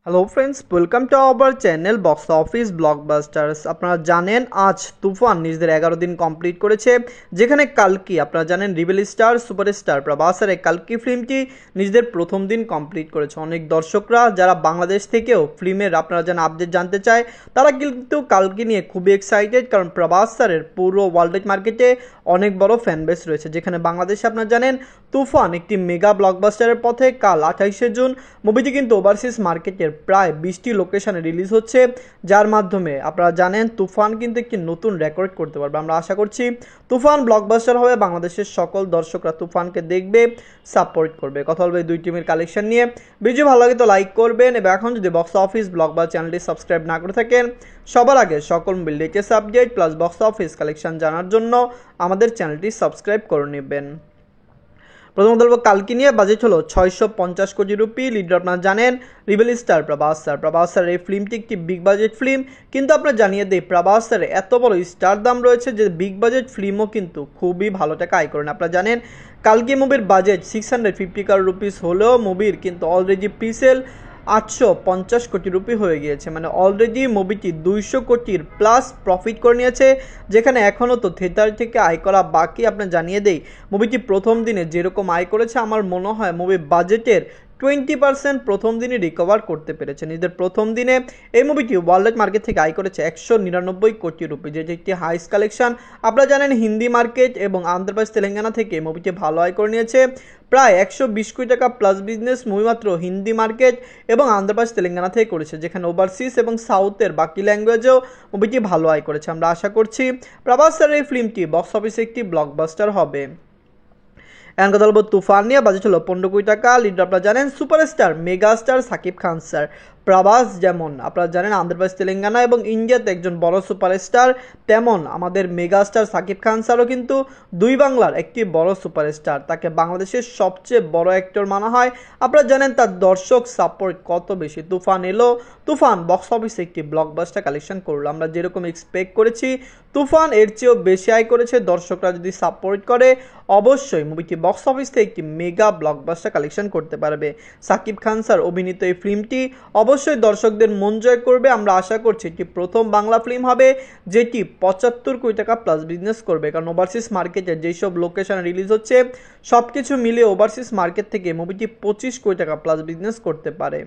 Hello friends, welcome to our channel box office blockbusters. আপনারা জানেন আজ তুফান নিজেদের 11 দিন কমপ্লিট করেছে, যেখানে কালকি আপনারা জানেন রিবেল স্টার সুপারস্টার প্রভাসের এই কালকি ফিল্মটি নিজেদের প্রথম দিন কমপ্লিট করেছে। অনেক দর্শকরা যারা বাংলাদেশ থেকেও ফিল্মের আপনারা যেন আপডেট জানতে চায় তারা কিন্তু কালকি নিয়ে খুবই এক্সাইটেড, কারণ প্রভাস স্যারের পুরো ওয়ার্ল্ড মার্কেটে অনেক বড় ফ্যান বেস রয়েছে। যেখানে বাংলাদেশে আপনারা জানেন তুফান একটি মেগা ব্লকবাস্টারের পথে। কাল 28শে জুন মুভিটি কিন্তু ওভারসিজ মার্কেটের প্রায় 20টি লোকেশনে রিলিজ হচ্ছে, যার মাধ্যমে আপনারা জানেন তুফান কিন্তু একটি নতুন রেকর্ড করতে পারবে। আমরা আশা করছি তুফান ব্লকবাস্টার হবে, বাংলাদেশের সকল দর্শকরা তুফানকে দেখবে, সাপোর্ট করবে। কথা বলবে দুই টিমের কালেকশন নিয়ে। ভিডিও ভালো লাগে তো লাইক করবেন, এবং এখন যদি বক্স অফিস ব্লকবাস্টার চ্যানেলটি সাবস্ক্রাইব না করে থাকেন সবার আগে সকল latest update plus box office collection জানার জন্য আমাদের চ্যানেলটি সাবস্ক্রাইব করে নেবেন। প্রথমত বলবো কালকি নিয়ে। বাজেট হলো 650 কোটি রুপি। লিডার আপনারা জানেন rebel star Prabhas sir. Prabhas sir এই ফিল্মটি একটি বিগ বাজেট ফিল্ম, কিন্তু আপনারা জানিয়ে দেই প্রভাস স্যার এত বড় স্টার দাম রয়েছে যে বিগ বাজেট ফিল্মও কিন্তু খুবই ভালো টাকা আয় করেন। আপনারা জানেন কালকি মুভির বাজেট 650 crore রুপিস হলেও মুভির কিন্তু অলরেডি প্রিসেল 850 কোটি রুপি হয়ে গিয়েছে। মানে অলরেডি মুভিটি 200 কোটির প্লাস প্রফিট করে নিয়েছে, যেখানে এখনও তো থিয়েটার থেকে আয় করা বাকি। আপনার জানিয়ে দেই মুভিটি প্রথম দিনে যেরকম আয় করেছে, আমার মনে হয় মুভির বাজেটের 20% প্রথম দিনে রিকভার করতে পেরেছে। নিজেদের প্রথম দিনে এই মুভিটি ওয়ার্ল্ড মার্কেট থেকে আয় করেছে 199 কোটি রুপি, যেটি একটি হাইস্ট কালেকশন। আপনারা জানেন হিন্দি মার্কেট এবং আন্ধ্রপ্রদেশ তেলেঙ্গানা থেকে মুভিটি ভালো আয় করে নিয়েছে। প্রায় 120 কোটি টাকা প্লাস বিজনেস মুভি মাত্র হিন্দি মার্কেট এবং আন্ধ্রপ্রদেশ তেলেঙ্গানা থেকে করেছে, যেখানে ওভারসিজ এবং সাউথের বাকি ল্যাঙ্গুয়েজেও মুভিটি ভালো আয় করেছে। আমরা আশা করছি প্রভাস স্যারের এই ফিল্মটি বক্স অফিসে একটি ব্লকবাস্টার হবে। এখন কথা বলবো তুফান নিয়ে। বাজেট হলো 15 কোটি টাকা। লিডার আপনারা জানেন superstar megastar Shakib Khan sir. Prabhas যেমন আপনারা জানেন আন্ধ্রপ্রদেশ তেলেঙ্গানা এবং ইন্ডিয়াতে একজন বড় সুপারস্টার, তেমন আমাদের মেগাস্টার সাকিব খান স্যারও কিন্তু দুই বাংলার একটি বড় সুপারস্টার। তাকে বাংলাদেশের সবচেয়ে বড় অ্যাক্টর মানা হয়। আপনারা জানেন তার দর্শক সাপোর্ট কত বেশি। তুফান এলো, তুফান বক্স অফিসে একটি ব্লকবাস্টার কালেকশন করলো। আমরা যেরকম এক্সপেক্ট করেছি তুফান এর চেয়েও বেশি আয় করেছে। দর্শকরা যদি সাপোর্ট করে অবশ্যই মুভিটি বক্স অফিস থেকে একটি মেগা ব্লকবাস্টার কালেকশন করতে পারবে। সাকিব খান স্যার অভিনীত এই ফিল্মটি অবশ্যই দর্শকদের মন জয় করবে। আমরা আশা করছি এটি প্রথম বাংলা ফিল্ম হবে যেটি 75 কোটি টাকা প্লাস বিজনেস করবে, কারণ ওভারসিজ মার্কেটে যেসব লোকেশন রিলিজ হচ্ছে সব কিছু মিলিয়ে ওভারসিজ মার্কেট থেকে মুভিটি 25 কোটি টাকা প্লাস বিজনেস করতে পারে।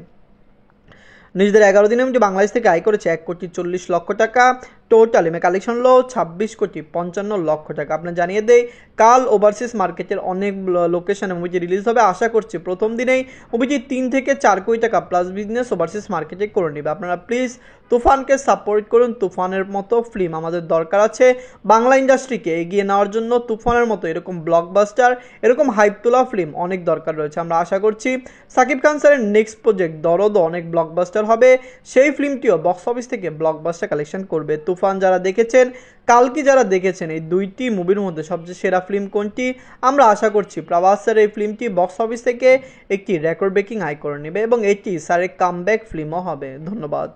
নিজেদের 11 দিনে মুভিটি বাংলাদেশ থেকে আয় করেছে 1,40,00,000 টাকা। টোটাল এমএ কালেকশন হলো 26,55,00,000 টাকা। আপনার জানিয়ে দেই কাল ওভারসিজ মার্কেটের অনেক লোকেশনে মুভিটি রিলিজ হবে। আশা করছি প্রথম দিনেই মুভিটি 3 থেকে 4 কোটি টাকা প্লাস বিজনেস ওভারসিজ মার্কেটে করে নেবে। আপনারা প্লিজ তুফানকে সাপোর্ট করুন। তুফানের মতো ফিল্ম আমাদের দরকার আছে বাংলা ইন্ডাস্ট্রিকে এগিয়ে নেওয়ার জন্য। তুফানের মতো এরকম ব্লকবাস্টার, এরকম হাইপ তোলা ফিল্ম অনেক দরকার রয়েছে। আমরা আশা করছি সাকিব খান স্যারের নেক্সট প্রজেক্ট দরদও অনেক ব্লকবাস্টার হবে, সেই ফিল্মটিও বক্স অফিস থেকে ব্লকবাস্টার কালেকশন করবে। তুফান যারা দেখেছেন, কালকি যারা দেখেছেন, এই দুইটি মুভির মধ্যে সবচেয়ে সেরা ফিল্ম কোনটি? আমরা আশা করছি প্রভাস স্যার এই ফিল্মটি বক্স অফিস থেকে একটি রেকর্ড ব্রেকিং আয় করে নেবে এবং এটি স্যারের কামব্যাক ফিল্মও হবে। ধন্যবাদ।